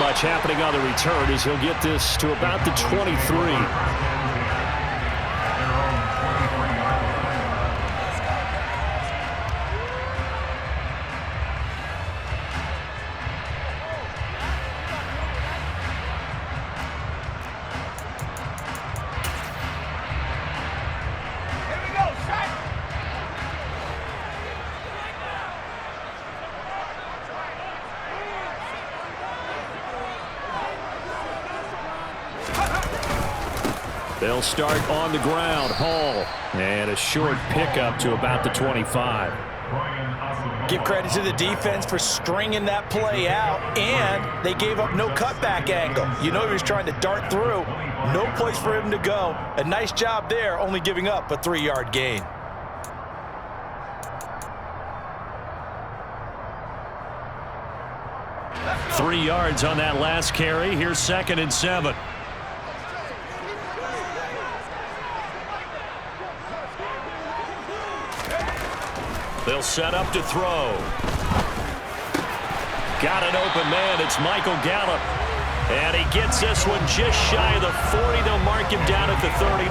much happening on the return as he'll get this to about the 23. They'll start on the ground. Hall. And a short pickup to about the 25. Give credit to the defense for stringing that play out, and they gave up no cutback angle. You know he was trying to dart through. No place for him to go. A nice job there, only giving up a 3-yard gain. Three yards on that last carry. Here's 2nd and 7. They'll set up to throw. Got an open man. It's Michael Gallup. And he gets this one just shy of the 40. They'll mark him down at the 39.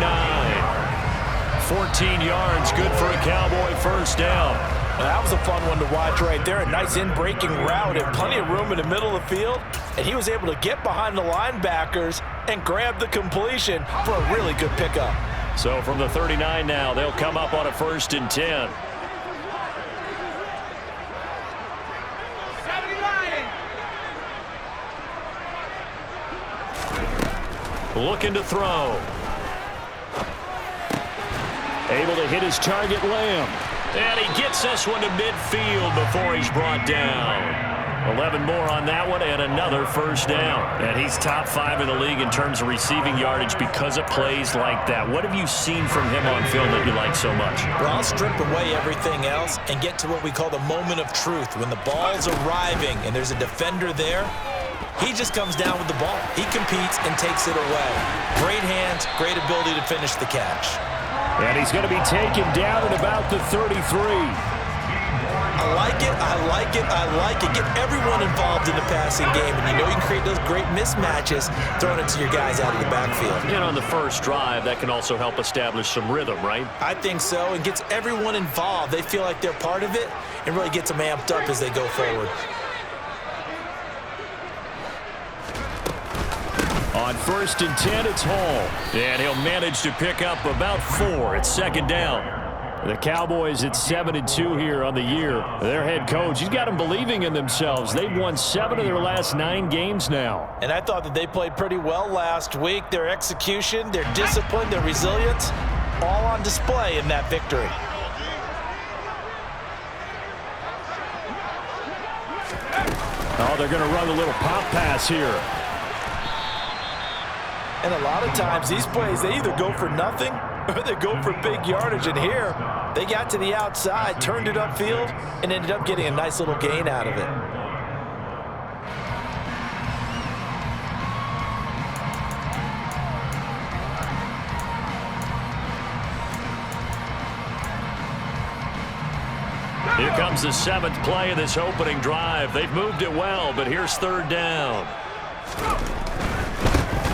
14 yards. Good for a Cowboy first down. That was a fun one to watch right there. A nice in-breaking route and plenty of room in the middle of the field. And he was able to get behind the linebackers and grab the completion for a really good pickup. So from the 39 now, they'll come up on a 1st and 10. Looking to throw. Able to hit his target, Lamb. And he gets this one to midfield before he's brought down. 11 more on that one and another first down. And he's top 5 in the league in terms of receiving yardage because of plays like that. What have you seen from him on film that you like so much? Well, I'll strip away everything else and get to what we call the moment of truth. When the ball's arriving and there's a defender there, he just comes down with the ball. He competes and takes it away. Great hands, great ability to finish the catch. And he's going to be taken down at about the 33. I like it, I like it, I like it. Get everyone involved in the passing game, and you know you can create those great mismatches throwing it to your guys out of the backfield. And on the first drive, that can also help establish some rhythm, right? I think so, and gets everyone involved. They feel like they're part of it and really gets them amped up as they go forward. On 1st and 10, it's Hall. And he'll manage to pick up about 4 at 2nd down. The Cowboys at 7-2 here on the year. Their head coach, he's got them believing in themselves. They've won 7 of their last 9 games now. And I thought that they played pretty well last week. Their execution, their discipline, their resilience, all on display in that victory. Oh, they're going to run a little pop pass here. And a lot of times these plays, they either go for nothing or they go for big yardage. And here, they got to the outside, turned it upfield, and ended up getting a nice little gain out of it. Here comes the 7th play of this opening drive. They've moved it well, but here's 3rd down.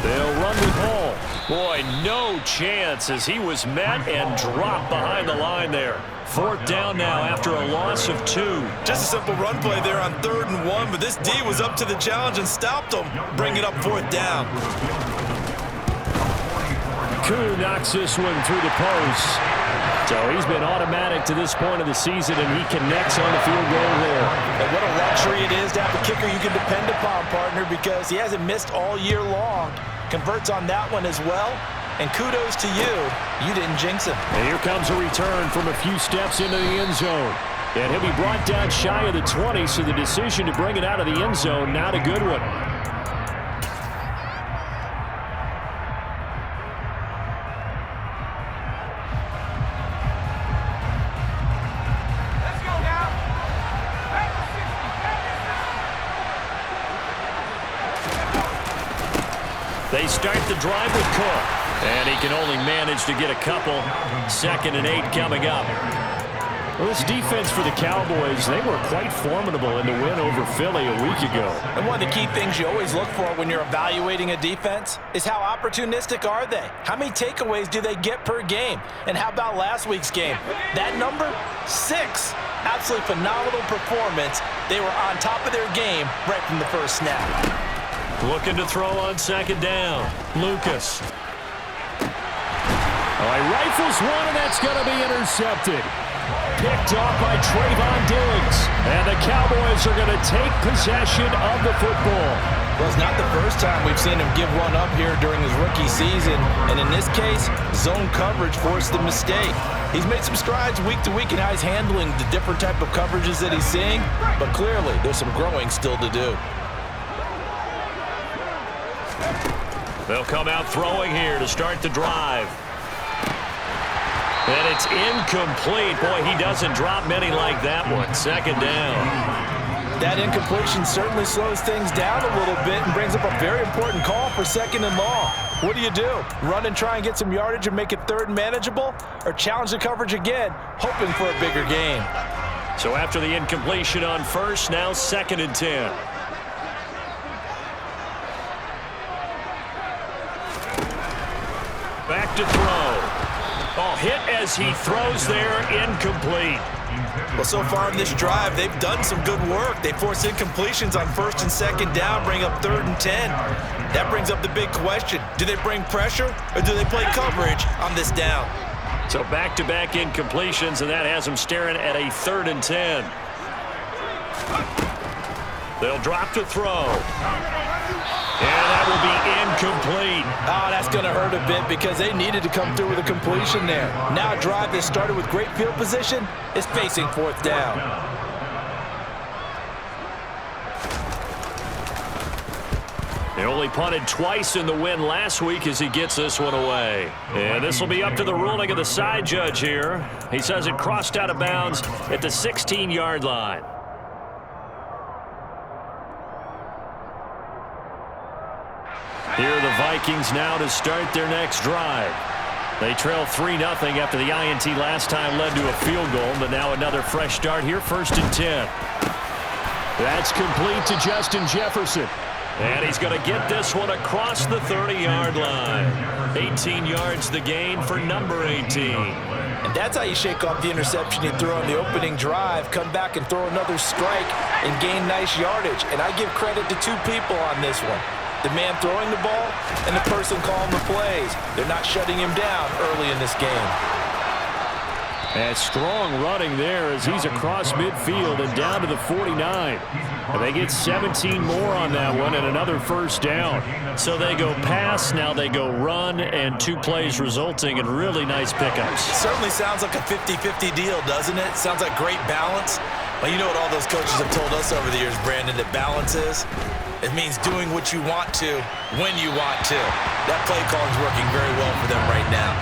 They'll run with Hall. Boy, no chance as he was met and dropped behind the line there. 4th down now after a loss of 2. Just a simple run play there on 3rd and 1, but this D was up to the challenge and stopped him. Bring it up 4th down. Koo knocks this one through the post. So he's been automatic to this point of the season, and he connects on the field goal there. And what a luxury it is to have a kicker you can depend upon, partner, because he hasn't missed all year long. Converts on that one as well, and kudos to you. You didn't jinx him. And here comes a return from a few steps into the end zone. And he'll be brought down shy of the 20, so the decision to bring it out of the end zone, not a good one. They start the drive with Cook. And he can only manage to get a couple. 2nd and 8 coming up. Well, this defense for the Cowboys, they were quite formidable in the win over Philly a week ago. And one of the key things you always look for when you're evaluating a defense is how opportunistic are they? How many takeaways do they get per game? And how about last week's game? That number, 6. Absolutely phenomenal performance. They were on top of their game right from the first snap. Looking to throw on second down. Lucas. Oh, he rifles one, and that's going to be intercepted. Picked off by Trayvon Diggs. And the Cowboys are going to take possession of the football. Well, it's not the first time we've seen him give one up here during his rookie season. And in this case, zone coverage forced the mistake. He's made some strides week to week in how he's handling the different type of coverages that he's seeing. But clearly, there's some growing still to do. They'll come out throwing here to start the drive. And it's incomplete. Boy, he doesn't drop many like that one. Second down. That incompletion certainly slows things down a little bit and brings up a very important call for second and long. What do? Run and try and get some yardage and make it third and manageable? Or challenge the coverage again, hoping for a bigger gain? So after the incompletion on first, now second and 10. Back to throw. Oh, hit as he throws there, incomplete. Well, so far in this drive, they've done some good work. They force incompletions on first and second down, bring up third and 10. That brings up the big question. Do they bring pressure or do they play coverage on this down? So back-to-back incompletions, and that has them staring at a third and 10. They'll drop to throw. And that will be incomplete. Oh, that's going to hurt a bit because they needed to come through with a completion there. Now a drive that started with great field position is facing fourth down. They only punted twice in the win last week as he gets this one away. And this will be up to the ruling of the side judge here. He says it crossed out of bounds at the 16-yard line. Here are the Vikings now to start their next drive. They trail 3-0 after the INT last time led to a field goal, but now another fresh start here, first and 10. That's complete to Justin Jefferson. And he's going to get this one across the 30-yard line. 18 yards the gain for number 18. And that's how you shake off the interception you threw on the opening drive, come back and throw another strike and gain nice yardage. And I give credit to two people on this one. The man throwing the ball and the person calling the plays. They're not shutting him down early in this game. And strong running there as he's across midfield and down to the 49. And they get 17 more on that one and another first down. So they go pass, now they go run, and 2 plays resulting in really nice pickups. Certainly sounds like a 50-50 deal, doesn't it? Sounds like great balance. Well, you know what all those coaches have told us over the years, Brandon, that balance is? It means doing what you want to, when you want to. That play calling is working very well for them right now.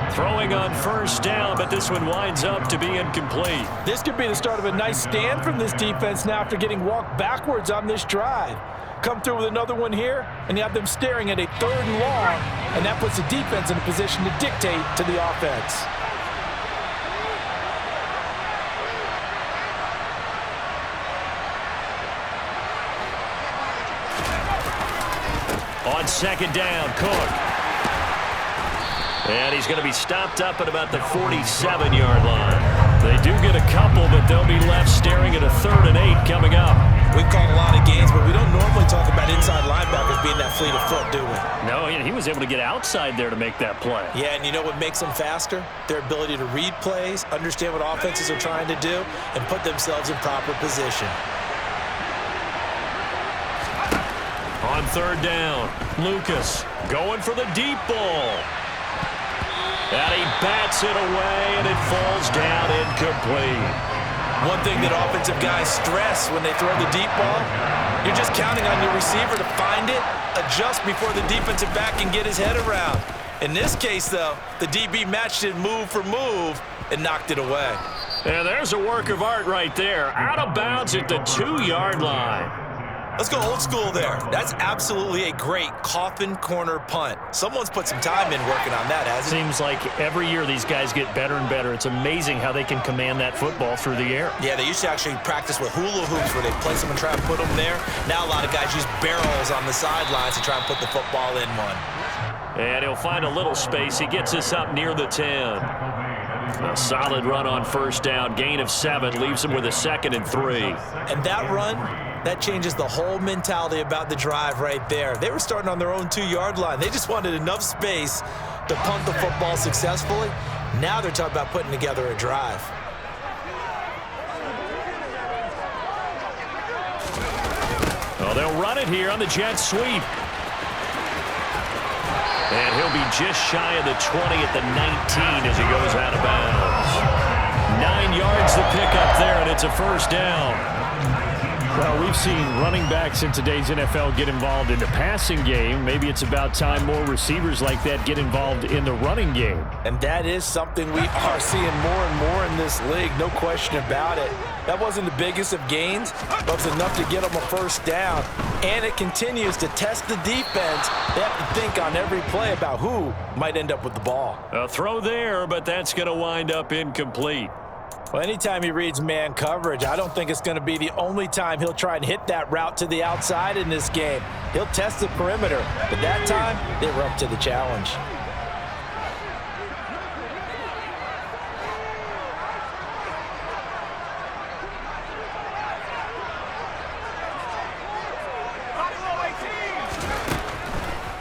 Throwing on first down, but this one winds up to be incomplete. This could be the start of a nice stand from this defense now after getting walked backwards on this drive. Come through with another one here, and you have them staring at a third and long, and that puts the defense in a position to dictate to the offense. On second down, Cook. And he's going to be stopped up at about the 47-yard line. They do get a couple, but they'll be left staring at a 3rd and 8 coming up. We've called a lot of games, but we don't normally talk about inside linebackers being that fleet of foot, do we? No, he was able to get outside there to make that play. Yeah, and you know what makes them faster? Their ability to read plays, understand what offenses are trying to do, and put themselves in proper position. On third down, Lucas going for the deep ball. And he bats it away, and it falls down incomplete. One thing that offensive guys stress when they throw the deep ball, you're just counting on your receiver to find it, adjust before the defensive back can get his head around. In this case, though, the DB matched it move for move and knocked it away. And there's a work of art right there. Out of bounds at the 2-yard line. Let's go old school there. That's absolutely a great coffin corner punt. Someone's put some time in working on that, hasn't it? Seems like every year these guys get better and better. It's amazing how they can command that football through the air. Yeah, they used to actually practice with hula hoops where they place them and try to put them there. Now a lot of guys use barrels on the sidelines to try and put the football in one. And he'll find a little space. He gets us up near the 10. A solid run on first down. Gain of 7 leaves him with a 2nd and 3. And that run, that changes the whole mentality about the drive right there. They were starting on their own 2-yard line. They just wanted enough space to punt the football successfully. Now they're talking about putting together a drive. Oh, they'll run it here on the jet sweep. And he'll be just shy of the 20 at the 19 as he goes out of bounds. 9 yards to pick up there, and it's a first down. Well, we've seen running backs in today's NFL get involved in the passing game. Maybe it's about time more receivers like that get involved in the running game. And that is something we are seeing more and more in this league, no question about it. That wasn't the biggest of gains, but it was enough to get them a first down. And it continues to test the defense. They have to think on every play about who might end up with the ball. A throw there, but that's going to wind up incomplete. Well, anytime he reads man coverage, I don't think it's going to be the only time he'll try and hit that route to the outside in this game. He'll test the perimeter, but that time, they were up to the challenge.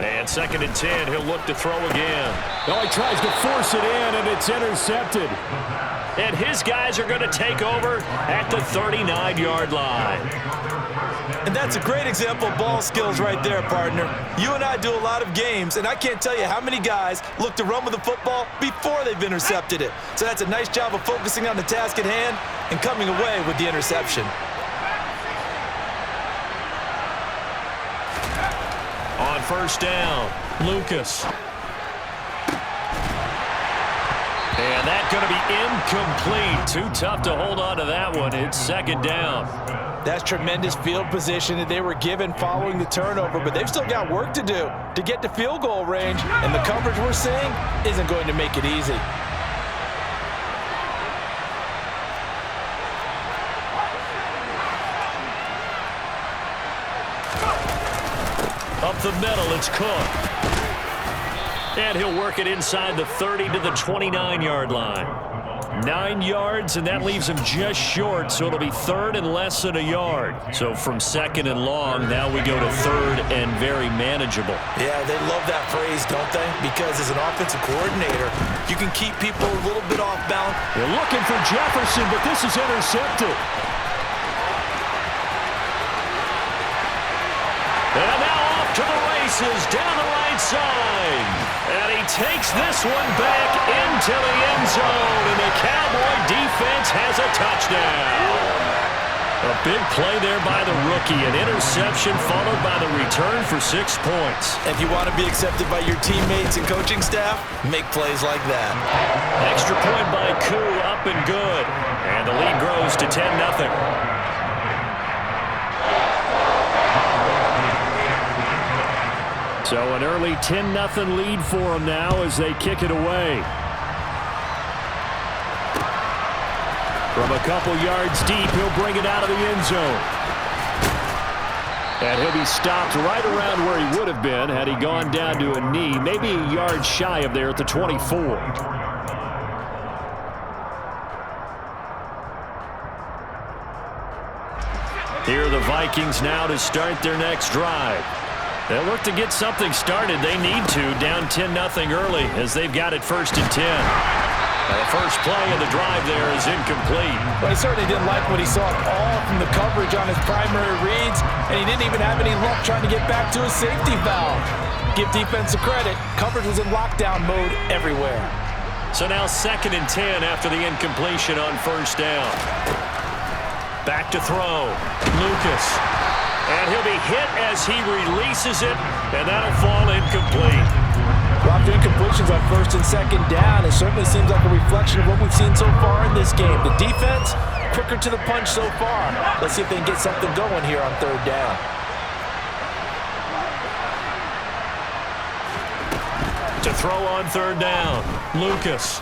And 2nd and 10, he'll look to throw again. No, he tries to force it in, and it's intercepted. And his guys are going to take over at the 39-yard line. And that's a great example of ball skills right there, partner. You and I do a lot of games, and I can't tell you how many guys look to run with the football before they've intercepted it. So that's a nice job of focusing on the task at hand and coming away with the interception. On first down, Lucas. And that's going to be incomplete. Too tough to hold on to that one. It's 2nd down. That's tremendous field position that they were given following the turnover, but they've still got work to do to get to field goal range, and the coverage we're seeing isn't going to make it easy. Up the middle, it's Cook. And he'll work it inside the 30 to the 29-yard line. 9 yards, and that leaves him just short, so it'll be 3rd and less than a yard. So from 2nd and long, now we go to 3rd and very manageable. Yeah, they love that phrase, don't they? Because as an offensive coordinator, you can keep people a little bit off balance. They're looking for Jefferson, but this is intercepted. And now off to the races down the right side. And he takes this one back into the end zone. And the Cowboy defense has a touchdown. A big play there by the rookie. An interception followed by the return for 6 points. If you want to be accepted by your teammates and coaching staff, make plays like that. Extra point by Koo, up and good. And the lead grows to 10-0. So an early 10-0 lead for them now as they kick it away. From a couple yards deep, he'll bring it out of the end zone. And he'll be stopped right around where he would have been had he gone down to a knee, maybe a yard shy of there at the 24. Here are the Vikings now to start their next drive. They'll look to get something started. They need to, down 10-0 early as they've got it 1st and 10. The first play of the drive there is incomplete. Well, he certainly didn't like what he saw at all from the coverage on his primary reads, and he didn't even have any luck trying to get back to his safety valve. Give defense a credit. Coverage was in lockdown mode everywhere. So now 2nd and 10 after the incompletion on first down. Back to throw. Lucas. And he'll be hit as he releases it, and that'll fall incomplete. Well, after incompletions on 1st and 2nd down, it certainly seems like a reflection of what we've seen so far in this game. The defense, quicker to the punch so far. Let's see if they can get something going here on 3rd down. To throw on third down, Lucas.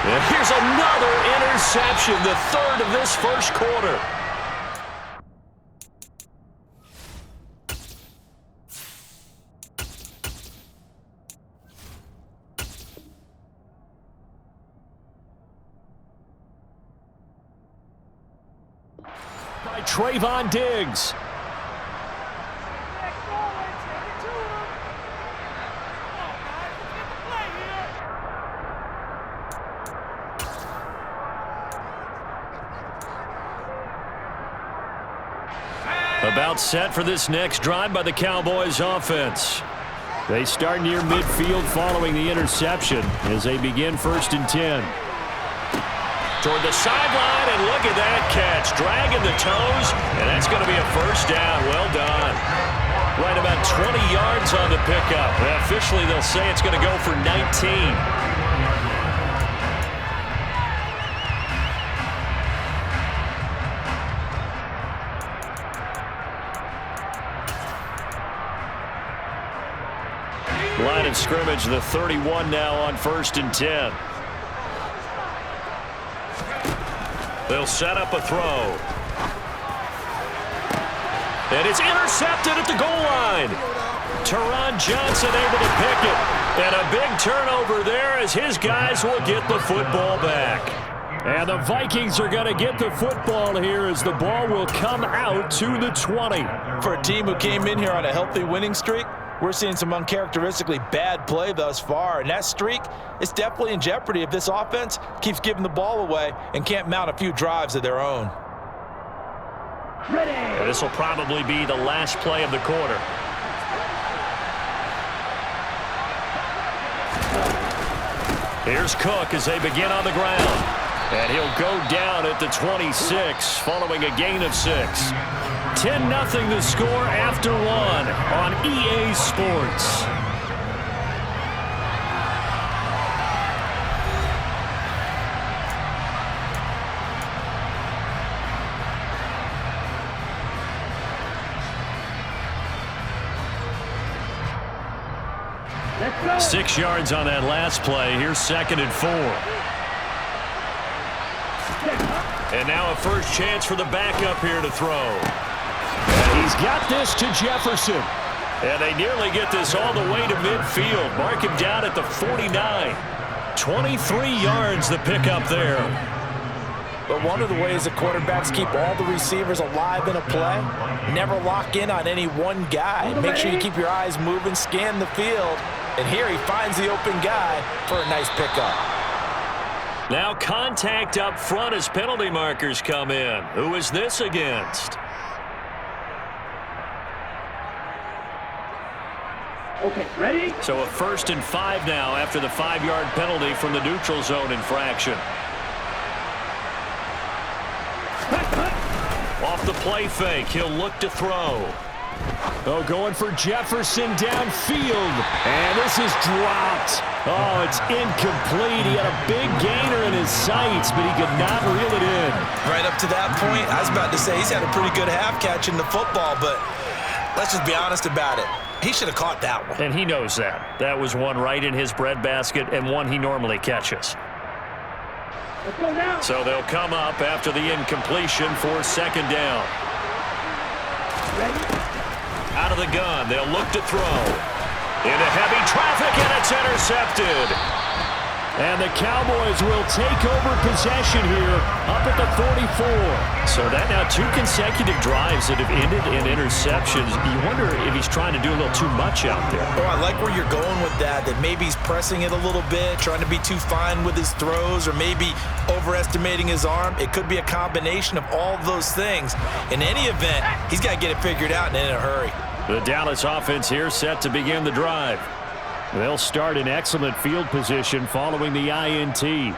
And here's another interception, the third of this first quarter. By Trayvon Diggs. About set for this next drive by the Cowboys offense. They start near midfield following the interception as they begin 1st and 10. Toward the sideline, and look at that catch. Dragging the toes, and that's going to be a first down. Well done. Right about 20 yards on the pickup. Officially, they'll say it's going to go for 19. Line of scrimmage, the 31 now on 1st and 10. They'll set up a throw. And it's intercepted at the goal line. Teron Johnson able to pick it. And a big turnover there as his guys will get the football back. And the Vikings are going to get the football here as the ball will come out to the 20. For a team who came in here on a healthy winning streak, we're seeing some uncharacteristically bad play thus far, and that streak is definitely in jeopardy if this offense keeps giving the ball away and can't mount a few drives of their own. And this will probably be the last play of the quarter. Here's Cook as they begin on the ground. And he'll go down at the 26 following a gain of 6. 10-0 the score after 1 on EA Sports. Let's go. 6 yards on that last play. Here's 2nd and 4. And now a first chance for the backup here to throw. And he's got this to Jefferson. And they nearly get this all the way to midfield. Mark him down at the 49. 23 yards the pickup there. But one of the ways the quarterbacks keep all the receivers alive in a play, never lock in on any one guy. Make sure you keep your eyes moving, scan the field. And here he finds the open guy for a nice pickup. Now contact up front as penalty markers come in. Who is this against? Okay, ready? So a 1st and 5 now after the 5-yard penalty from the neutral zone infraction. Off the play fake, he'll look to throw. Oh, going for Jefferson downfield. And this is dropped. Oh, it's incomplete. He had a big gainer in his sights, but he could not reel it in. Right up to that point, I was about to say he's had a pretty good half catching the football, but let's just be honest about it. He should have caught that one. And he knows that. That was one right in his breadbasket and one he normally catches. Let's go now. So they'll come up after the incompletion for 2nd down. Ready? Out of the gun, they'll look to throw. Into heavy traffic, and it's intercepted. And the Cowboys will take over possession here up at the 44. So that now 2 consecutive drives that have ended in interceptions. You wonder if he's trying to do a little too much out there. Oh, I like where you're going with that maybe he's pressing it a little bit, trying to be too fine with his throws, or maybe overestimating his arm. It could be a combination of all of those things. In any event, he's got to get it figured out and in a hurry. The Dallas offense here set to begin the drive. They'll start in excellent field position following the INT.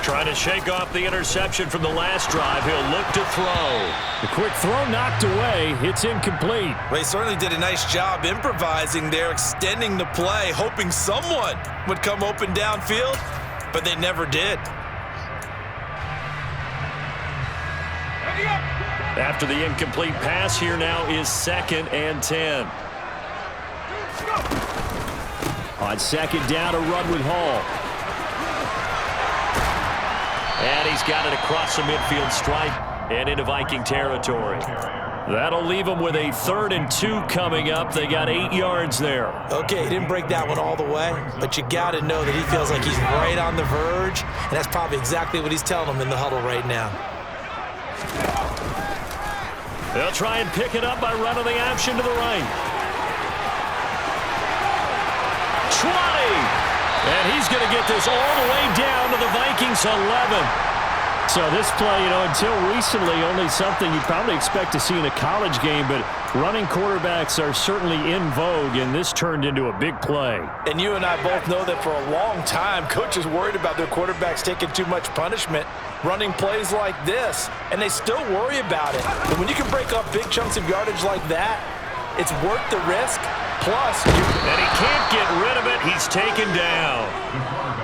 Trying to shake off the interception from the last drive. He'll look to throw. The quick throw knocked away. It's incomplete. Well, he certainly did a nice job improvising there, extending the play, hoping someone would come open downfield, but they never did. After the incomplete pass, here now is 2nd and 10. On second down, a run with Hall. And he's got it across the midfield stripe and into Viking territory. That'll leave them with a 3rd and 2 coming up. They got 8 yards there. Okay, he didn't break that one all the way, but you got to know that he feels like he's right on the verge, and that's probably exactly what he's telling them in the huddle right now. They'll try and pick it up by running the option to the right. 20! And he's going to get this all the way down to the Vikings 11. So this play, until recently, only something you'd probably expect to see in a college game, but running quarterbacks are certainly in vogue, and this turned into a big play. And you and I both know that for a long time, coaches worried about their quarterbacks taking too much punishment, running plays like this, and they still worry about it. But when you can break up big chunks of yardage like that, it's worth the risk. Plus, and he can't get rid of it. He's taken down.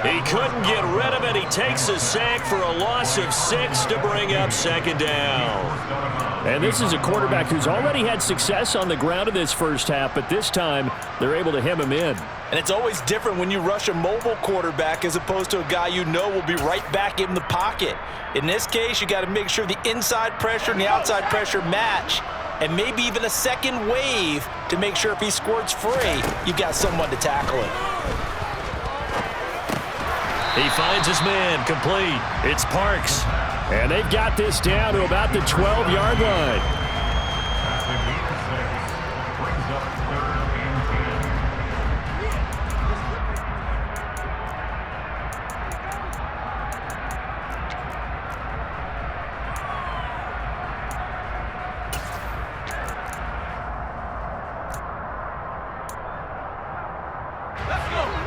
He couldn't get rid of it. He takes a sack for a loss of 6 to bring up second down. And this is a quarterback who's already had success on the ground in this first half, but this time they're able to hem him in. And it's always different when you rush a mobile quarterback as opposed to a guy you know will be right back in the pocket. In this case, you got to make sure the inside pressure and the outside pressure match, and maybe even a second wave to make sure if he squirts free, you've got someone to tackle it. He finds his man complete. It's Parks. And they've got this down to about the 12-yard line.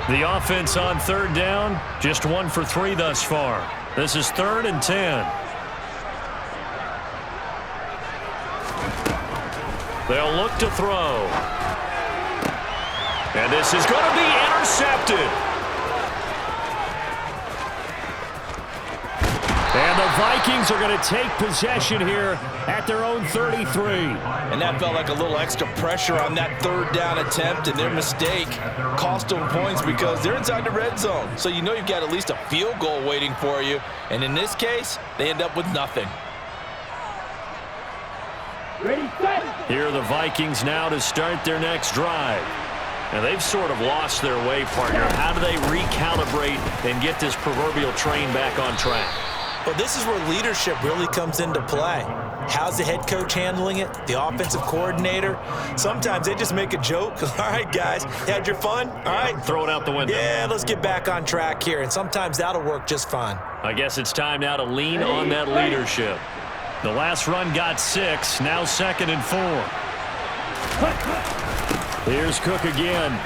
The offense on 3rd down, just 1 for 3 thus far. This is 3rd and 10. They'll look to throw. And this is going to be intercepted. And the Vikings are going to take possession here at their own 33. And that felt like a little extra pressure on that 3rd down attempt, and their mistake cost them points because they're inside the red zone. So you know you've got at least a field goal waiting for you. And in this case, they end up with nothing. Ready, set. Here are the Vikings now to start their next drive. And they've sort of lost their way, partner. How do they recalibrate and get this proverbial train back on track? Well, this is where leadership really comes into play. How's the head coach handling it? The offensive coordinator? Sometimes they just make a joke. All right, guys, had your fun? All right. Throw it out the window. Yeah, let's get back on track here. And sometimes that'll work just fine. I guess it's time now to lean on that leadership. The last run got 6, now 2nd and 4. Here's Cook again.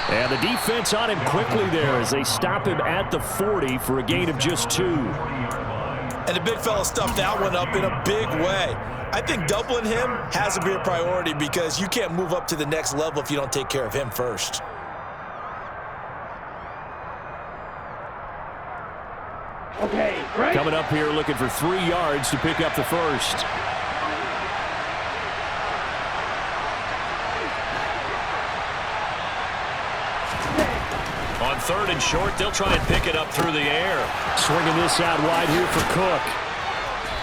And the defense on him quickly there as they stop him at the 40 for a gain of just 2. And the big fella stuffed that one up in a big way. I think doubling him has to be a priority because you can't move up to the next level if you don't take care of him first. Okay, right. Coming up here looking for 3 yards to pick up the first. On 3rd and short, they'll try and pick it up through the air. Swinging this out wide here for Cook.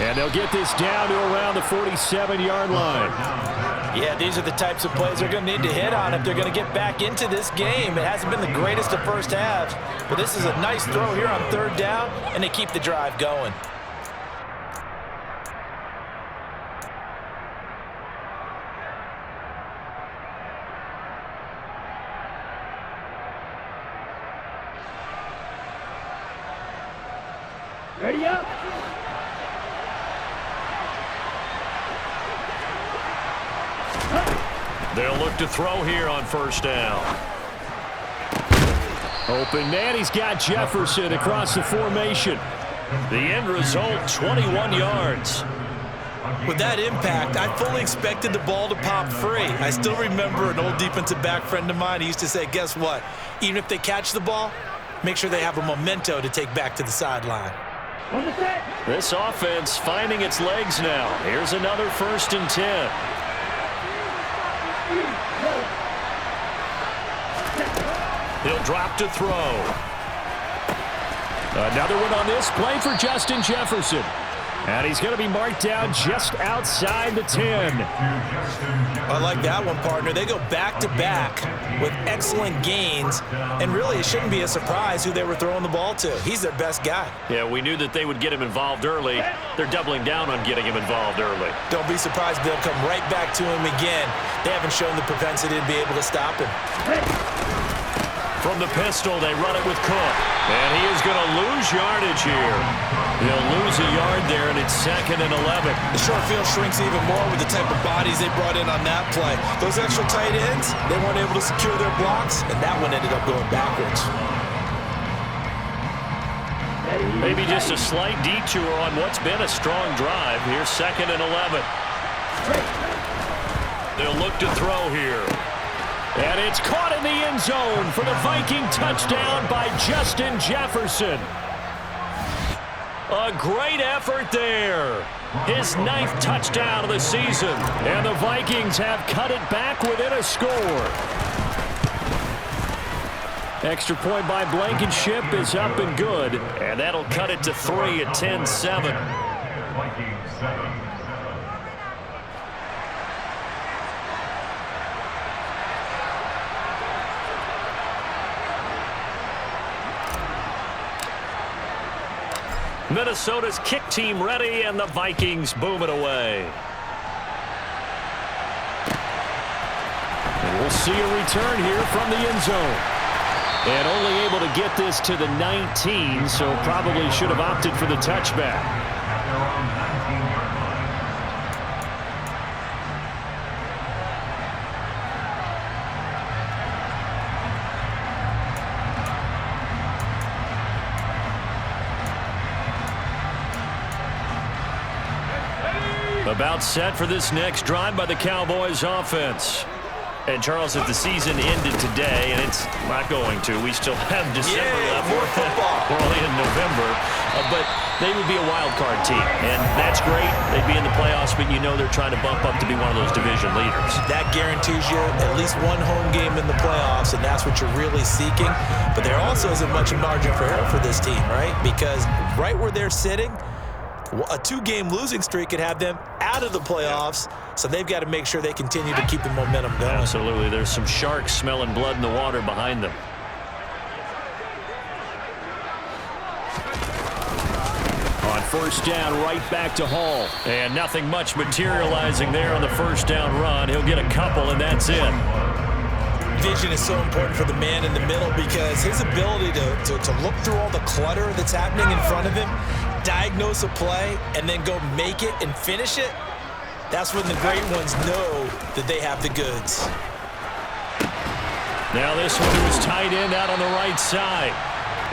And they'll get this down to around the 47-yard line. Yeah, these are the types of plays they're going to need to hit on if they're going to get back into this game. It hasn't been the greatest of first halves, but this is a nice throw here on 3rd down, and they keep the drive going. Ready up. They'll look to throw here on 1st down. Open man, he's got Jefferson across the formation. The end result, 21 yards. With that impact, I fully expected the ball to pop free. I still remember an old defensive back friend of mine. He used to say, guess what? Even if they catch the ball, make sure they have a memento to take back to the sideline. This offense finding its legs now. Here's another 1st and 10. He'll drop to throw. Another one on this play for Justin Jefferson. And he's going to be marked down just outside the 10. I like that one, partner. They go back-to-back with excellent gains. And really, it shouldn't be a surprise who they were throwing the ball to. He's their best guy. Yeah, we knew that they would get him involved early. They're doubling down on getting him involved early. Don't be surprised they'll come right back to him again. They haven't shown the propensity to be able to stop him. From the pistol, they run it with Cook. And he is going to lose yardage here. He'll lose a yard there, and it's 2nd and 11. The short field shrinks even more with the type of bodies they brought in on that play. Those extra tight ends, they weren't able to secure their blocks, and that one ended up going backwards. Maybe just a slight detour on what's been a strong drive. Here's 2nd and 11. They'll look to throw here. And it's caught in the end zone for the Viking touchdown by Justin Jefferson. A great effort there. His 9th touchdown of the season. And the Vikings have cut it back within a score. Extra point by Blankenship is up and good. And that'll cut it to 3 at 10-7. Minnesota's kick team ready, and the Vikings boom it away. And we'll see a return here from the end zone. And only able to get this to the 19, so probably should have opted for the touchback. About set for this next drive by the Cowboys offense. And Charles, if the season ended today, and it's not going to, we still have December left. More football. We're only in November, but they would be a wild card team, and that's great. They'd be in the playoffs, but you know they're trying to bump up to be one of those division leaders. That guarantees you at least one home game in the playoffs, and that's what you're really seeking. But there also isn't much margin for error for this team, right? Because right where they're sitting, a 2-game losing streak could have them out of the playoffs, so they've got to make sure they continue to keep the momentum going. Absolutely. There's some sharks smelling blood in the water behind them. On first down, right back to Hall. And nothing much materializing there on the first down run. He'll get a couple, and that's it. Vision is so important for the man in the middle because his ability to look through all the clutter that's happening in front of him, diagnose a play, and then go make it and finish it, that's when the great ones know that they have the goods. Now this one to his tight end out on the right side.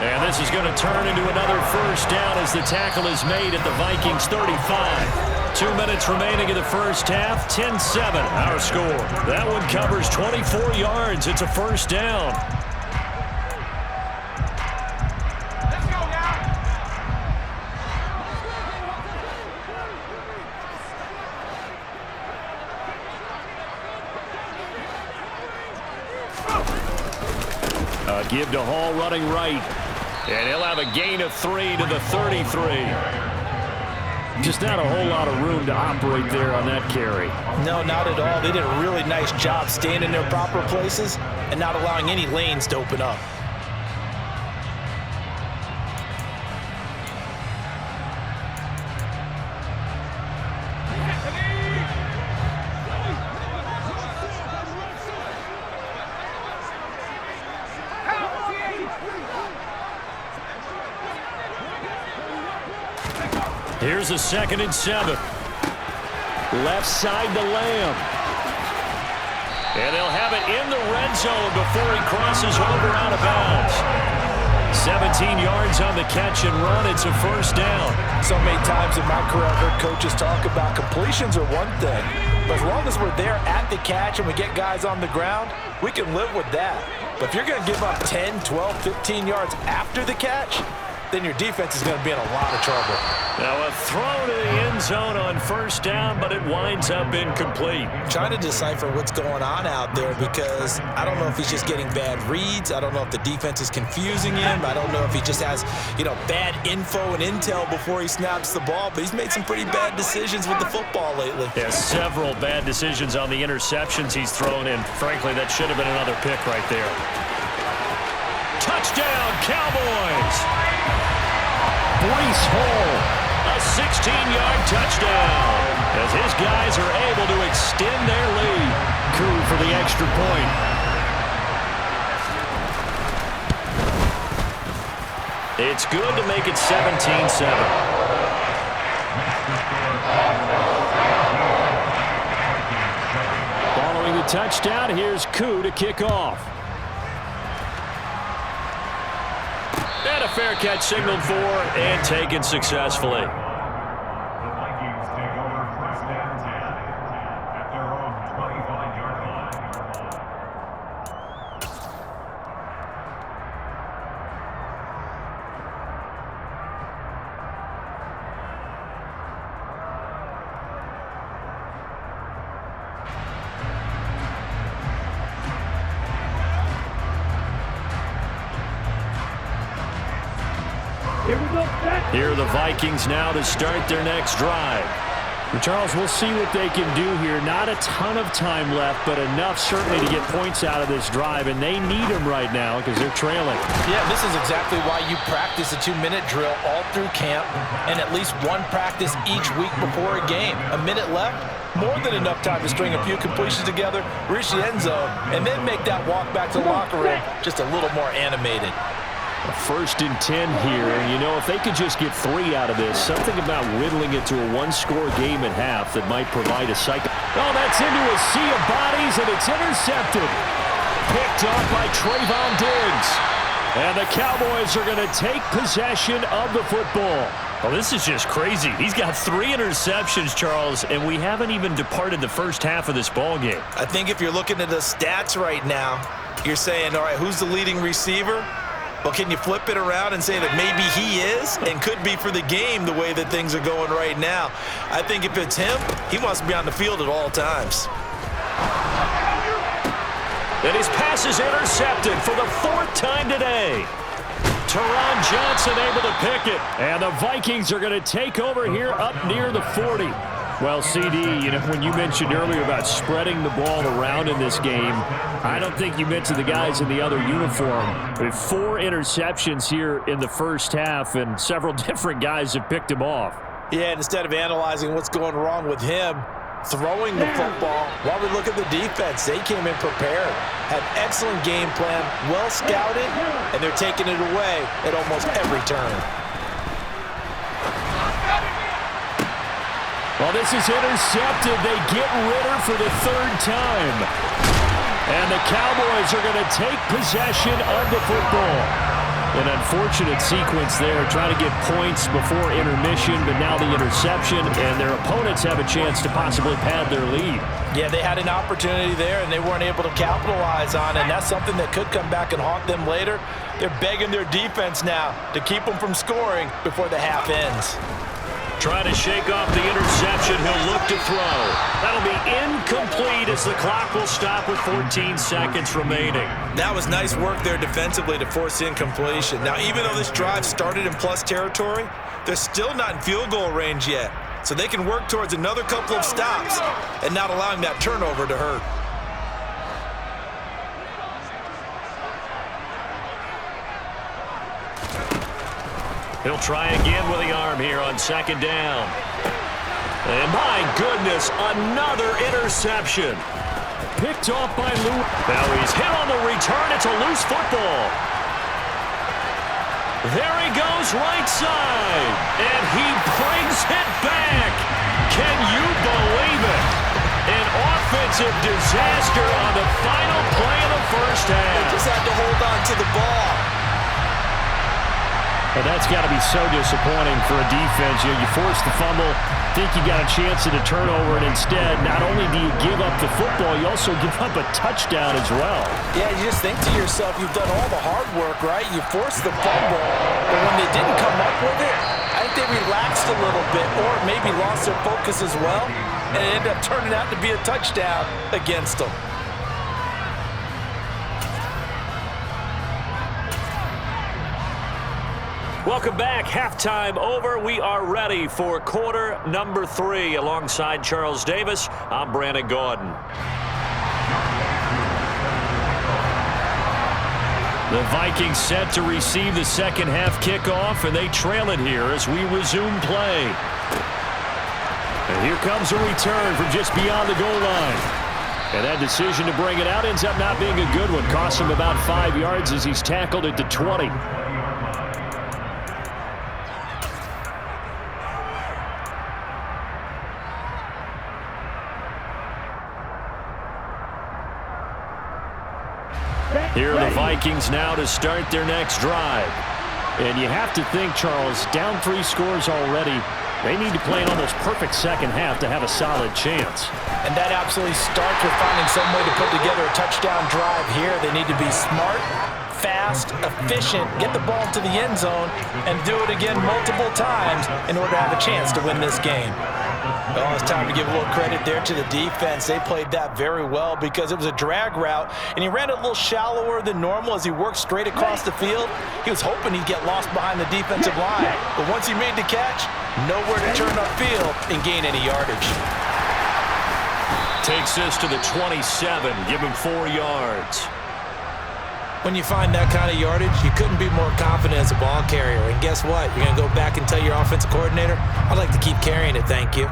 And this is going to turn into another first down as the tackle is made at the Vikings 35. 2 minutes remaining in the first half. 10-7 our score. That one covers 24 yards. It's a first down. Let's go now. Give to Hall running right. And he'll have a gain of 3 to the 33. Just not a whole lot of room to operate there on that carry. No, not at all. They did a really nice job staying in their proper places and not allowing any lanes to open up. Here's a 2nd and 7. Left side to Lamb. And they'll have it in the red zone before he crosses over out of bounds. 17 yards on the catch and run. It's a first down. So many times in my career I've heard coaches talk about completions are one thing, but as long as we're there at the catch and we get guys on the ground, we can live with that. But if you're going to give up 10, 12, 15 yards after the catch, then your defense is going to be in a lot of trouble. Now a throw to the end zone on first down, but it winds up incomplete. Trying to decipher what's going on out there because I don't know if he's just getting bad reads. I don't know if the defense is confusing him. I don't know if he just has, bad info and intel before he snaps the ball, but he's made some pretty bad decisions with the football lately. Yeah, several bad decisions on the interceptions he's thrown in. Frankly, that should have been another pick right there. Touchdown, Cowboys! Breece Hall, a 16-yard touchdown, as his guys are able to extend their lead. Coup for the extra point. It's good to make it 17-7. Following the touchdown, here's Coup to kick off. And a fair catch signaled for and taken successfully. Here we go, set. Here are the Vikings now to start their next drive. Charles, we'll see what they can do here. Not a ton of time left, but enough certainly to get points out of this drive, and they need them right now because they're trailing. Yeah, this is exactly why you practice a 2-minute drill all through camp and at least one practice each week before a game. A minute left, more than enough time to string a few completions together, reach the end zone, and then make that walk back to the locker room just a little more animated. First and 10 here, and if they could just get 3 out of this, something about whittling it to a one-score game at half that might provide a cycle. Oh, that's into a sea of bodies, and it's intercepted. Picked up by Trayvon Diggs. And the Cowboys are going to take possession of the football. Well, this is just crazy. He's got 3 interceptions, Charles, and we haven't even departed the first half of this ball game. I think if you're looking at the stats right now, you're saying, all right, who's the leading receiver? Well, can you flip it around and say that maybe he is and could be for the game the way that things are going right now? I think if it's him, he wants to be on the field at all times. And his pass is intercepted for the 4th time today. Teron Johnson able to pick it. And the Vikings are going to take over here up near the 40. Well, CD, when you mentioned earlier about spreading the ball around in this game, I don't think you meant to the guys in the other uniform. With 4 interceptions here in the first half, and several different guys have picked him off. Yeah, and instead of analyzing what's going wrong with him, throwing the football, while we look at the defense, they came in prepared, had excellent game plan, well scouted, and they're taking it away at almost every turn. Well, this is intercepted. They get Ritter for the 3rd time. And the Cowboys are going to take possession of the football. An unfortunate sequence there, trying to get points before intermission, but now the interception, and their opponents have a chance to possibly pad their lead. Yeah, they had an opportunity there, and they weren't able to capitalize on it, and that's something that could come back and haunt them later. They're begging their defense now to keep them from scoring before the half ends. Trying to shake off the interception. He'll look to throw. That'll be incomplete as the clock will stop with 14 seconds remaining. That was nice work there defensively to force incompletion. Now, even though this drive started in plus territory, they're still not in field goal range yet. So they can work towards another couple of stops and not allowing that turnover to hurt. He'll try again with the arm here on 2nd down. And my goodness, another interception. Picked off by Lou. Now he's hit on the return. It's a loose football. There he goes right side. And he brings it back. Can you believe it? An offensive disaster on the final play of the first half. They just had to hold on to the ball. And that's got to be so disappointing for a defense. You force the fumble, think you got a chance at a turnover, and instead, not only do you give up the football, you also give up a touchdown as well. Yeah, you just think to yourself, you've done all the hard work, right? You forced the fumble, but when they didn't come up with it, I think they relaxed a little bit or maybe lost their focus as well, and it ended up turning out to be a touchdown against them. Welcome back. Halftime over. We are ready for quarter number 3. Alongside Charles Davis, I'm Brandon Gaudin. The Vikings set to receive the second half kickoff, and they trail it here as we resume play. And here comes a return from just beyond the goal line. And that decision to bring it out ends up not being a good one. Costs him about 5 yards as he's tackled at the 20. Here are the Vikings now to start their next drive. And you have to think, Charles, down 3 scores already. They need to play an almost perfect second half to have a solid chance. And that absolutely starts with finding some way to put together a touchdown drive here. They need to be smart, fast, efficient, get the ball to the end zone, and do it again multiple times in order to have a chance to win this game. Well, it's time to give a little credit there to the defense. They played that very well because it was a drag route, and he ran it a little shallower than normal as he worked straight across the field. He was hoping he'd get lost behind the defensive line, but once he made the catch, nowhere to turn upfield and gain any yardage. Takes this to the 27, give him 4 yards. When you find that kind of yardage, you couldn't be more confident as a ball carrier. And guess what? You're going to go back and tell your offensive coordinator, I'd like to keep carrying it, thank you.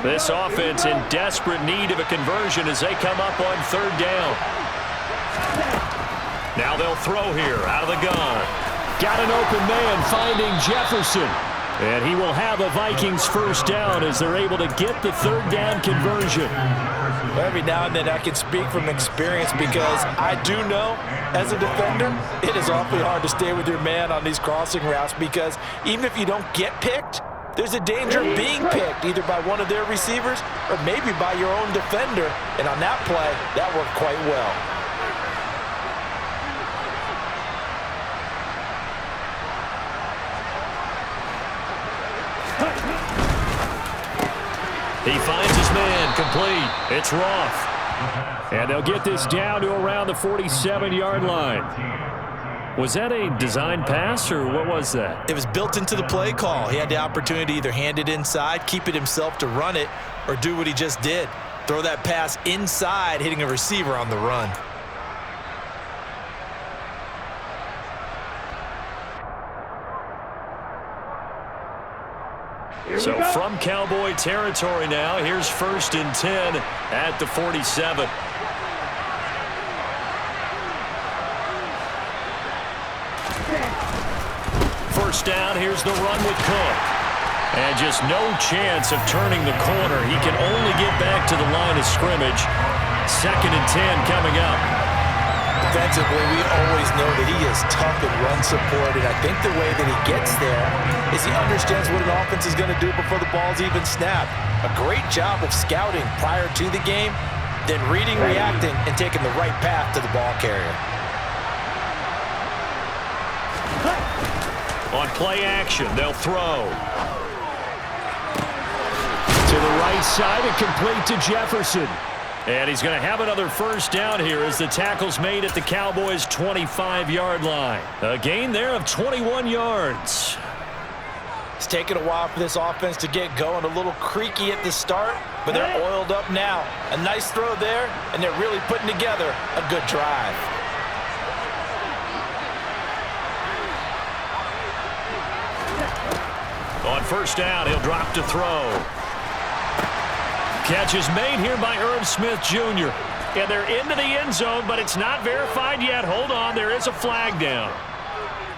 This offense in desperate need of a conversion as they come up on 3rd down. Now they'll throw here out of the gun. Got an open man finding Jefferson. And he will have a Vikings first down as they're able to get the 3rd down conversion. Every now and then I can speak from experience because I do know as a defender it is awfully hard to stay with your man on these crossing routes because even if you don't get picked, there's a danger of being picked either by one of their receivers or maybe by your own defender. And on that play, that worked quite well. He finds his man complete. It's Roth. And they'll get this down to around the 47-yard line. Was that a design pass, or what was that? It was built into the play call. He had the opportunity to either hand it inside, keep it himself to run it, or do what he just did. Throw that pass inside, hitting a receiver on the run. So from Cowboy territory now, here's 1st and 10 at the 47. First down, here's the run with Cook. And just no chance of turning the corner. He can only get back to the line of scrimmage. 2nd and 10 coming up. Defensively, we always know that he is tough in run support, and I think the way that he gets there is he understands what an offense is going to do before the ball's even snapped. A great job of scouting prior to the game, then reading, reacting, and taking the right path to the ball carrier. On play action, they'll throw. To the right side and complete to Jefferson. And he's going to have another first down here as the tackle's made at the Cowboys' 25-yard line. A gain there of 21 yards. It's taken a while for this offense to get going. A little creaky at the start, but they're oiled up now. A nice throw there, and they're really putting together a good drive. On first down, he'll drop to throw. Catch is made here by Irv Smith Jr. And they're into the end zone, but it's not verified yet. Hold on, there is a flag down.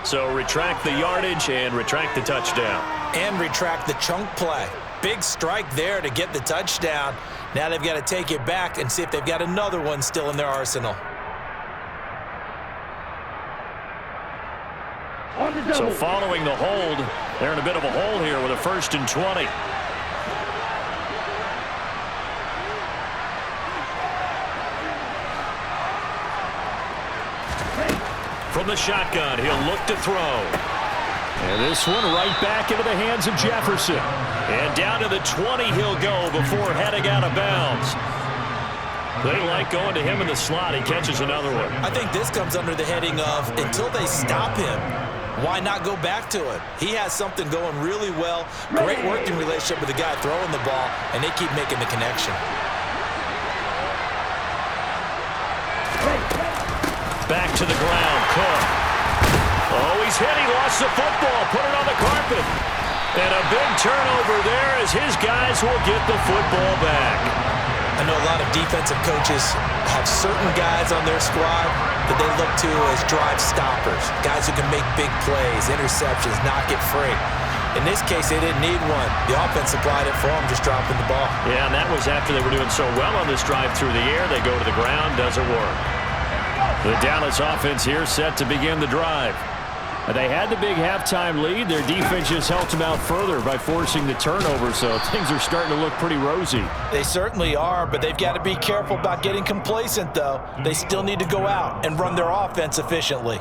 So retract the yardage and retract the touchdown. And retract the chunk play. Big strike there to get the touchdown. Now they've got to take it back and see if they've got another one still in their arsenal. So following the hold, they're in a bit of a hole here with a 1st and 20. From the shotgun, he'll look to throw. And this one right back into the hands of Jefferson. And down to the 20 he'll go before heading out of bounds. They like going to him in the slot. He catches another one. I think this comes under the heading of until they stop him, why not go back to it? He has something going really well. Great working relationship with the guy throwing the ball, and they keep making the connection. Back to the ground, Cook. Oh, he's hit. He lost the football. Put it on the carpet. And a big turnover there as his guys will get the football back. I know a lot of defensive coaches have certain guys on their squad that they look to as drive stoppers, guys who can make big plays, interceptions, knock it free. In this case, they didn't need one. The offense supplied it for them, just dropping the ball. Yeah, and that was after they were doing so well on this drive through the air. They go to the ground, doesn't work. The Dallas offense here set to begin the drive. They had the big halftime lead. Their defense just helped them out further by forcing the turnover, so things are starting to look pretty rosy. They certainly are, but they've got to be careful about getting complacent, though. They still need to go out and run their offense efficiently.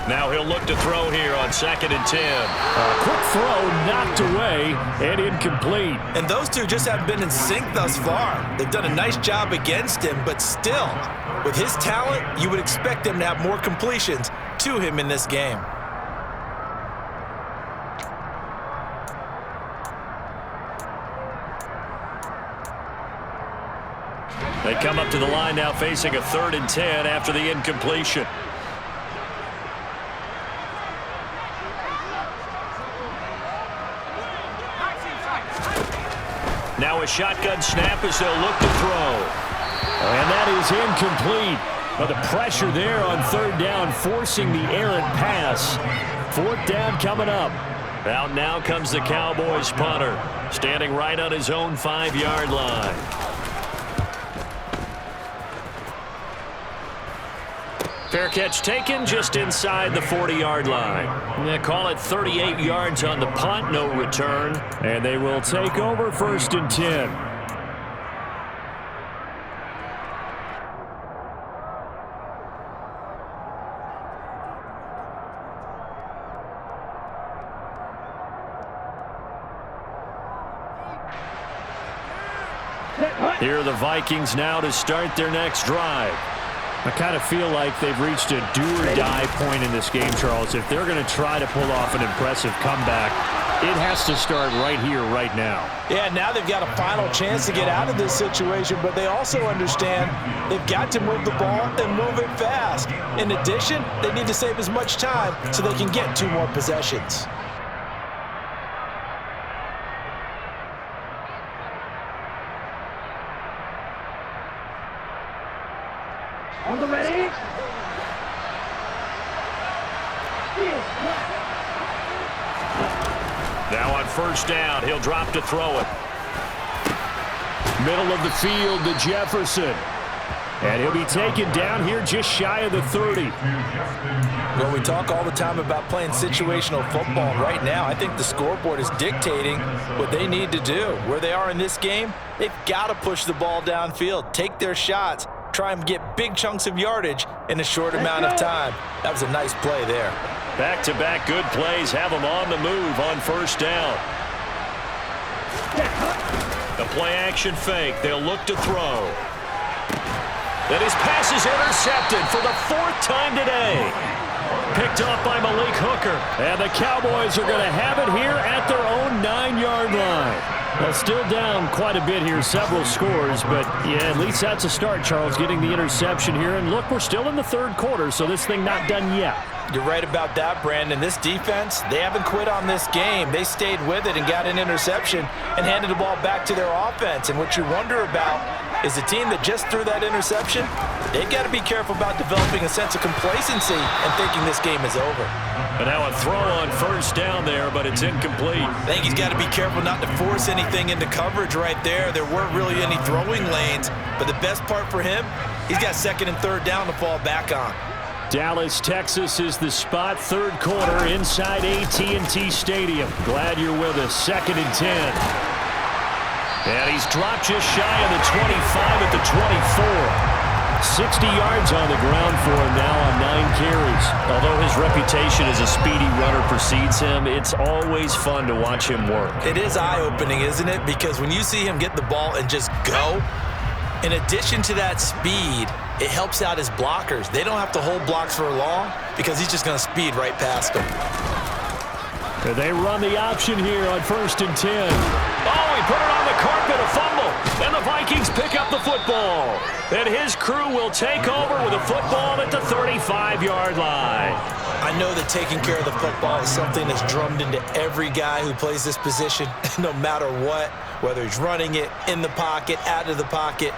Now he'll look to throw here on 2nd and 10. A quick throw knocked away and incomplete. And those two just haven't been in sync thus far. They've done a nice job against him, but still, with his talent, you would expect him to have more completions to him in this game. They come up to the line now facing a 3rd and 10 after the incompletion. Now a shotgun snap as they'll look to throw. And that is incomplete. But the pressure there on 3rd down, forcing the errant pass. 4th down coming up. Out now comes the Cowboys punter, standing right on his own 5-yard line. Fair catch taken just inside the 40-yard line. They call it 38 yards on the punt, no return. And they will take over 1st and 10. Here are the Vikings now to start their next drive. I kind of feel like they've reached a do-or-die point in this game, Charles. If they're going to try to pull off an impressive comeback, it has to start right here, right now. Yeah, now they've got a final chance to get out of this situation, but they also understand they've got to move the ball and move it fast. In addition, they need to save as much time so they can get 2 more possessions. On the ready? Now on 1st down, he'll drop to throw it. Middle of the field to Jefferson. And he'll be taken down here just shy of the 30. Well, we talk all the time about playing situational football. Right now, I think the scoreboard is dictating what they need to do. Where they are in this game, they've got to push the ball downfield, take their shots, try and get big chunks of yardage in a short amount of time. That was a nice play there. Back-to-back good plays have them on the move on first down. The play-action fake. They'll look to throw. And his pass is intercepted for the 4th time today. Picked up by Malik Hooker. And the Cowboys are going to have it here at their own 9-yard line. Well, still down quite a bit here, several scores, but yeah, at least that's a start, Charles, getting the interception here. And look, we're still in the 3rd quarter, so this thing not done yet. You're right about that, Brandon. This defense, they haven't quit on this game. They stayed with it and got an interception and handed the ball back to their offense. And what you wonder about is the team that just threw that interception, they've got to be careful about developing a sense of complacency and thinking this game is over. And now a throw on first down there, but it's incomplete. I think he's got to be careful not to force anything into coverage right there. There weren't really any throwing lanes, but the best part for him, he's got 2nd and 3rd down to fall back on. Dallas, Texas is the spot, 3rd quarter inside AT&T Stadium. Glad you're with us. 2nd and 10. And he's dropped just shy of the 25 at the 24. 60 yards on the ground for him now on 9 carries. Although his reputation as a speedy runner precedes him, it's always fun to watch him work. It is eye-opening, isn't it? Because when you see him get the ball and just go, in addition to that speed, it helps out his blockers. They don't have to hold blocks for long because he's just going to speed right past them. They run the option here on 1st and 10. Oh, he put it on the carpet, a fumble. And the Vikings pick up the football. And his crew will take over with a football at the 35-yard line. I know that taking care of the football is something that's drummed into every guy who plays this position, no matter what, whether he's running it, in the pocket, out of the pocket.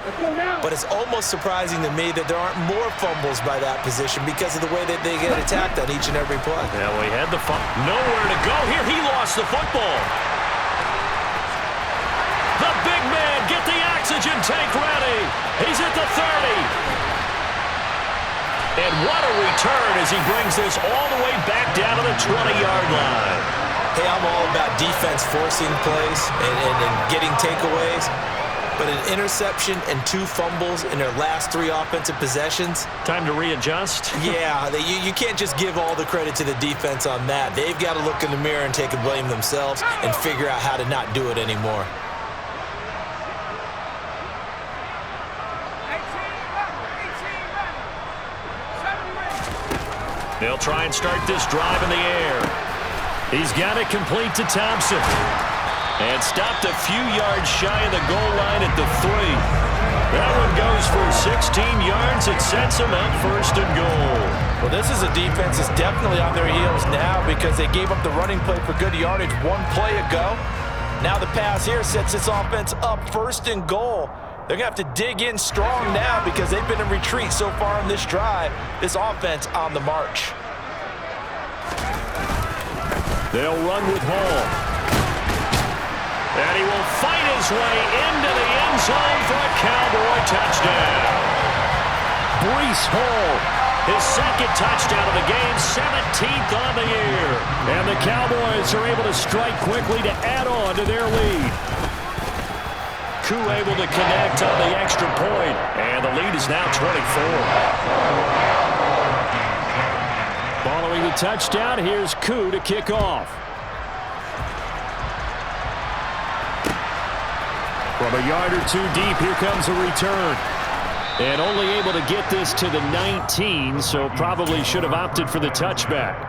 But it's almost surprising to me that there aren't more fumbles by that position because of the way that they get attacked on each and every play. Yeah, well, he had the nowhere to go here. He lost the football. The big man, get the oxygen tank ready. He's at the 30. And what a return as he brings this all the way back down to the 20-yard line. Hey, I'm all about defense forcing plays and getting takeaways. But an interception and 2 fumbles in their last 3 offensive possessions. Time to readjust? Yeah, you can't just give all the credit to the defense on that. They've got to look in the mirror and take a blame themselves and figure out how to not do it anymore. They'll try and start this drive in the air. He's got it complete to Thompson. And stopped a few yards shy of the goal line at the 3. That one goes for 16 yards. It sets him up 1st and goal. Well, this is a defense that's definitely on their heels now because they gave up the running play for good yardage 1 play ago. Now the pass here sets this offense up 1st and goal. They're going to have to dig in strong now because they've been in retreat so far on this drive. This offense on the march. They'll run with Hall. And he will fight his way into the end zone for a Cowboy touchdown. Breece Hall, his 2nd touchdown of the game, 17th on the year. And the Cowboys are able to strike quickly to add on to their lead. Koo able to connect on the extra point, and the lead is now 24. Following the touchdown, here's Koo to kick off. From a yard or 2 deep, here comes a return. And only able to get this to the 19, so probably should have opted for the touchback.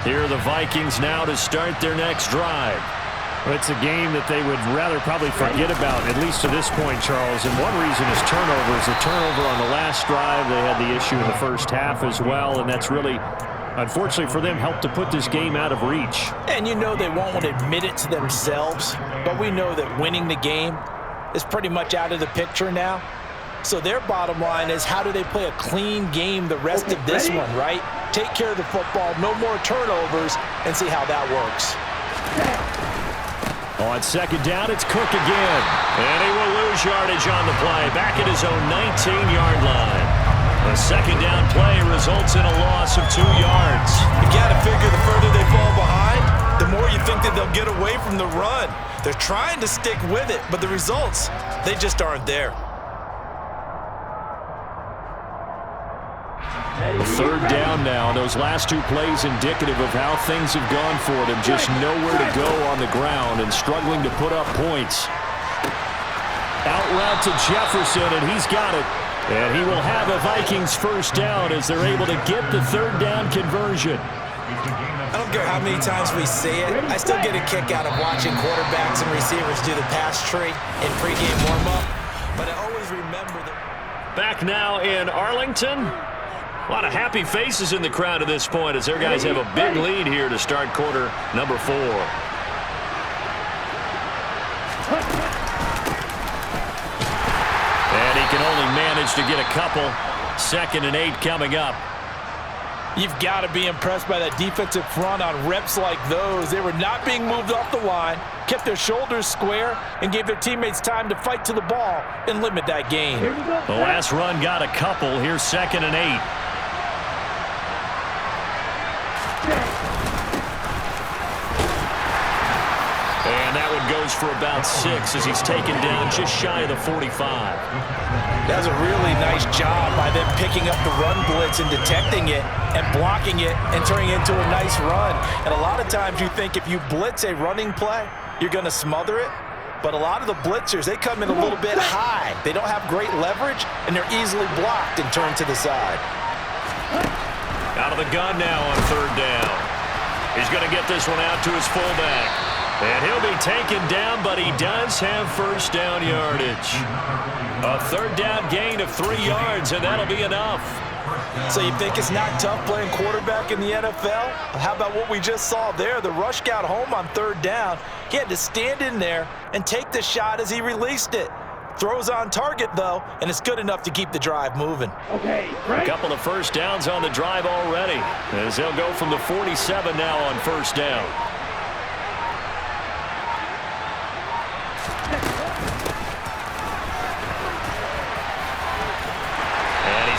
Here are the Vikings now to start their next drive. Well, it's a game that they would rather probably forget about, at least to this point, Charles. And one reason is turnovers. A turnover on the last drive. They had the issue in the first half as well, and that's really, unfortunately for them, helped to put this game out of reach. And you know they won't want to admit it to themselves, but we know that winning the game is pretty much out of the picture now. So their bottom line is, how do they play a clean game the rest of this one, right? Take care of the football, no more turnovers, and see how that works. On second down, it's Cook again. And he will lose yardage on the play, back at his own 19-yard line. A second down play results in a loss of 2 yards. You got to figure the further they fall behind, the more you think that they'll get away from the run. They're trying to stick with it, but the results, they just aren't there. Third down now. Those last 2 plays indicative of how things have gone for them. Just nowhere to go on the ground and struggling to put up points. Out route to Jefferson, and he's got it. And he will have a Vikings first down as they're able to get the third down conversion. I don't care how many times we say it, I still get a kick out of watching quarterbacks and receivers do the pass tree in pregame warm-up. But I always remember that. Back now in Arlington. A lot of happy faces in the crowd at this point as their guys have a big lead here to start quarter number 4. And he can only manage to get a couple. 2nd and 8 coming up. You've got to be impressed by that defensive front on reps like those. They were not being moved off the line, kept their shoulders square, and gave their teammates time to fight to the ball and limit that gain. The last run got a couple. Here's 2nd and 8. And that one goes for about 6 as he's taken down just shy of the 45. That was a really nice job by them picking up the run blitz and detecting it and blocking it and turning it into a nice run. And a lot of times you think if you blitz a running play, you're going to smother it. But a lot of the blitzers, they come in a little bit high. They don't have great leverage, and they're easily blocked and turned to the side. Out of the gun now on third down. He's going to get this one out to his fullback. And he'll be taken down, but he does have first down yardage. A third down gain of 3 yards, and that'll be enough. So you think it's not tough playing quarterback in the NFL? How about what we just saw there? The rush got home on third down. He had to stand in there and take the shot as he released it. Throws on target, though, and it's good enough to keep the drive moving. A couple of first downs on the drive already, as they'll go from the 47 now on first down.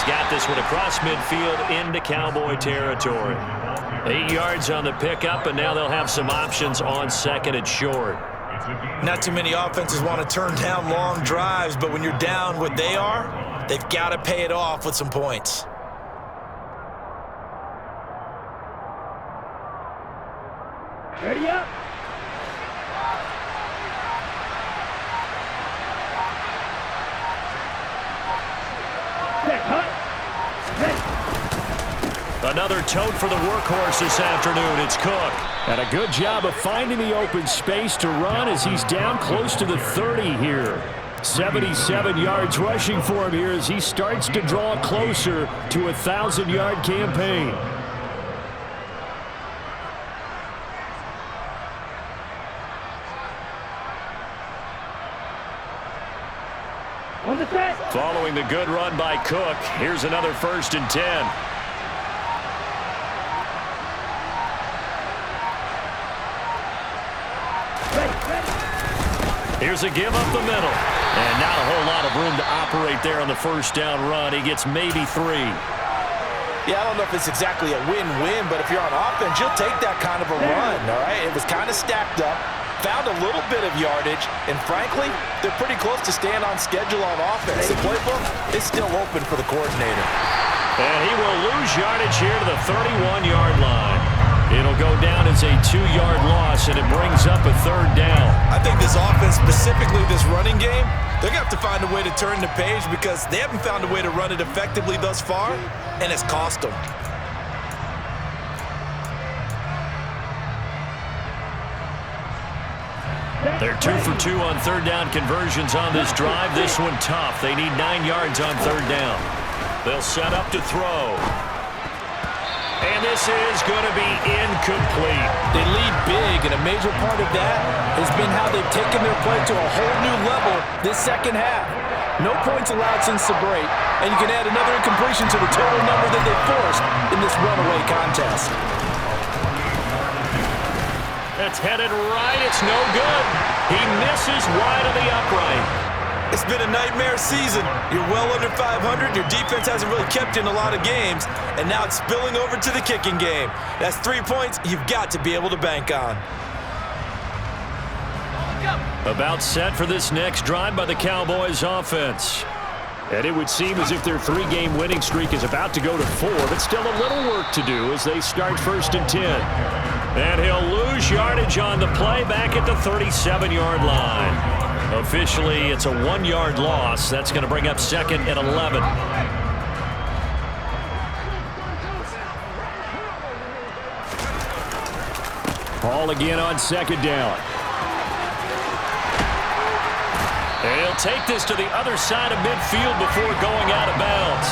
Got this one across midfield into Cowboy territory. 8 yards on the pickup, and now they'll have some options on 2nd and short. Not too many offenses want to turn down long drives, but when you're down what they are, they've got to pay it off with some points. Ready up. Another tote for the workhorse this afternoon. It's Cook. And a good job of finding the open space to run as he's down close to the 30 here. 77 yards rushing for him here as he starts to draw closer to a 1,000-yard campaign. On the set. Following the good run by Cook, here's another 1st and 10. Here's a give up the middle. And not a whole lot of room to operate there on the first down run. He gets maybe 3. Yeah, I don't know if it's exactly a win-win, but if you're on offense, you'll take that kind of a run, all right? It was kind of stacked up, found a little bit of yardage, and frankly, they're pretty close to staying on schedule on offense. The playbook is still open for the coordinator. And he will lose yardage here to the 31-yard line. It'll go down as a 2-yard loss, and it brings up a third down. I think this offense, specifically this running game, they're going to have to find a way to turn the page because they haven't found a way to run it effectively thus far, and it's cost them. They're 2 for 2 on third down conversions on this drive. This one tough. They need 9 yards on third down. They'll set up to throw. And this is going to be incomplete. They lead big, and a major part of that has been how they've taken their play to a whole new level this second half. No points allowed since the break, and you can add another incompletion to the total number that they forced in this runaway contest. It's headed right. It's no good. He misses wide of the upright. It's been a nightmare season. You're well under 500. Your defense hasn't really kept you in a lot of games, and now it's spilling over to the kicking game. That's 3 points you've got to be able to bank on. About set for this next drive by the Cowboys offense. And it would seem as if their 3-game winning streak is about to go to 4, but still a little work to do as they start 1st and 10. And he'll lose yardage on the play back at the 37-yard line. Officially, it's a 1-yard loss. That's going to bring up 2nd and 11. Ball again on 2nd down. And he'll take this to the other side of midfield before going out of bounds.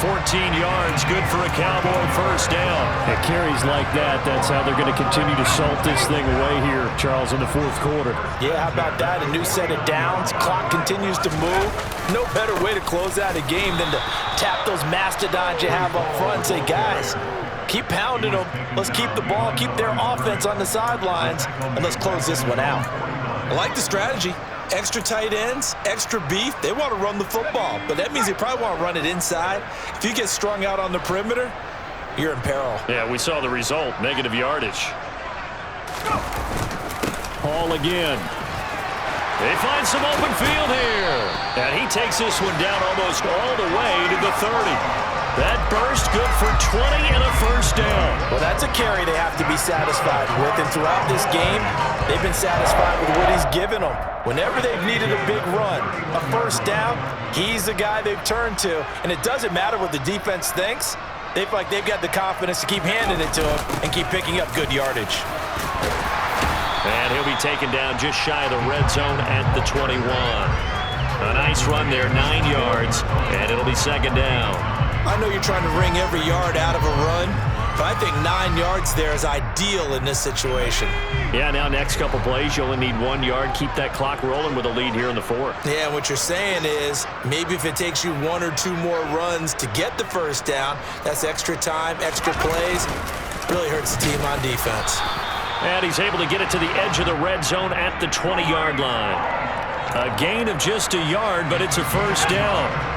14 yards, good for a Cowboy 1st down. At carries like that, that's how they're going to continue to salt this thing away here, Charles, in the 4th quarter. Yeah, how about that? A new set of downs. Clock continues to move. No better way to close out a game than to tap those mastodons you have up front and say, guys, keep pounding them. Let's keep the ball, keep their offense on the sidelines, and let's close this one out. I like the strategy. Extra tight ends, extra beef. They want to run the football, but that means they probably want to run it inside. If you get strung out on the perimeter, you're in peril. Yeah, we saw the result, negative yardage. Ball again. They find some open field here. And he takes this one down almost all the way to the 30. That burst good for 20 and a 1st down. Well, that's a carry they have to be satisfied with. And throughout this game, they've been satisfied with what he's given them. Whenever they've needed a big run, a 1st down, he's the guy they've turned to. And it doesn't matter what the defense thinks. They feel like they've got the confidence to keep handing it to him and keep picking up good yardage. And he'll be taken down just shy of the red zone at the 21. A nice run there, 9 yards, and it'll be 2nd down. I know you're trying to wring every yard out of a run, but I think 9 yards there is ideal in this situation. Yeah, now next couple plays, you only need 1 yard. Keep that clock rolling with a lead here in the 4th. Yeah, and what you're saying is maybe if it takes you 1 or 2 more runs to get the 1st down, that's extra time, extra plays. Really hurts the team on defense. And he's able to get it to the edge of the red zone at the 20-yard line. A gain of just a yard, but it's a 1st down.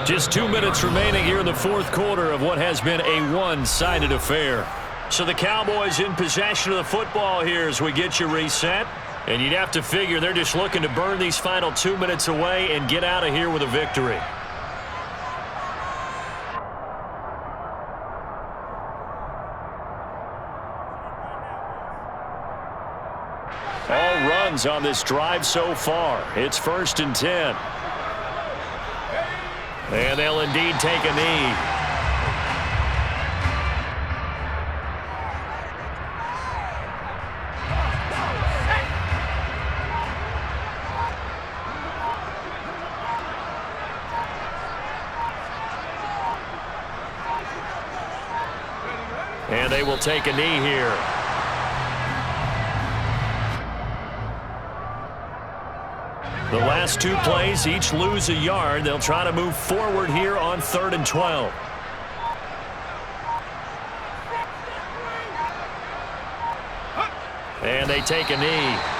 Just 2 minutes remaining here in the 4th quarter of what has been a one-sided affair. So the Cowboys in possession of the football here as we get you reset. And you'd have to figure they're just looking to burn these final 2 minutes away and get out of here with a victory. All runs on this drive so far. It's 1st and 10. And they'll indeed take a knee. And they will take a knee here. The last 2 plays, each lose a yard. They'll try to move forward here on 3rd and 12. And they take a knee.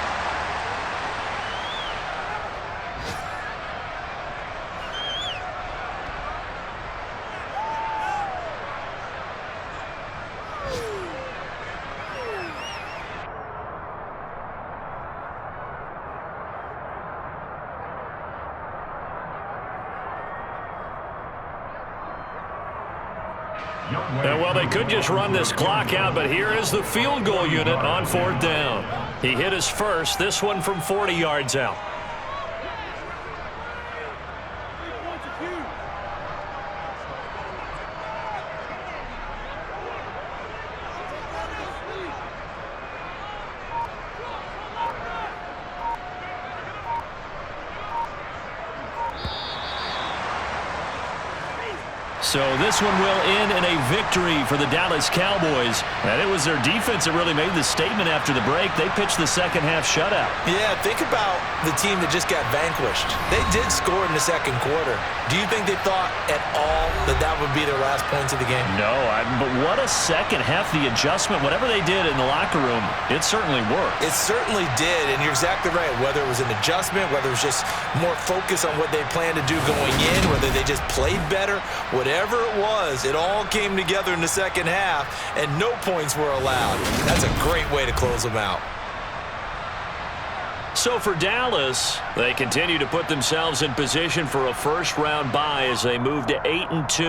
And well, they could just run this clock out, but here is the field goal unit on 4th down. He hit his first, this one from 40 yards out. So this one will end in a victory for the Dallas Cowboys. And it was their defense that really made the statement after the break. They pitched the second half shutout. Yeah, think about the team that just got vanquished. They did score in the second quarter. Do you think they thought at all that that would be their last points of the game? No, but what a second half. The adjustment, whatever they did in the locker room, it certainly worked. It certainly did, and you're exactly right. Whether it was an adjustment, whether it was just more focus on what they planned to do going in, whether they just played better, whatever it was, it all came together in the second half, and no points were allowed. That's a great way to close them out. So for Dallas, they continue to put themselves in position for a first-round bye as they move to 8-2.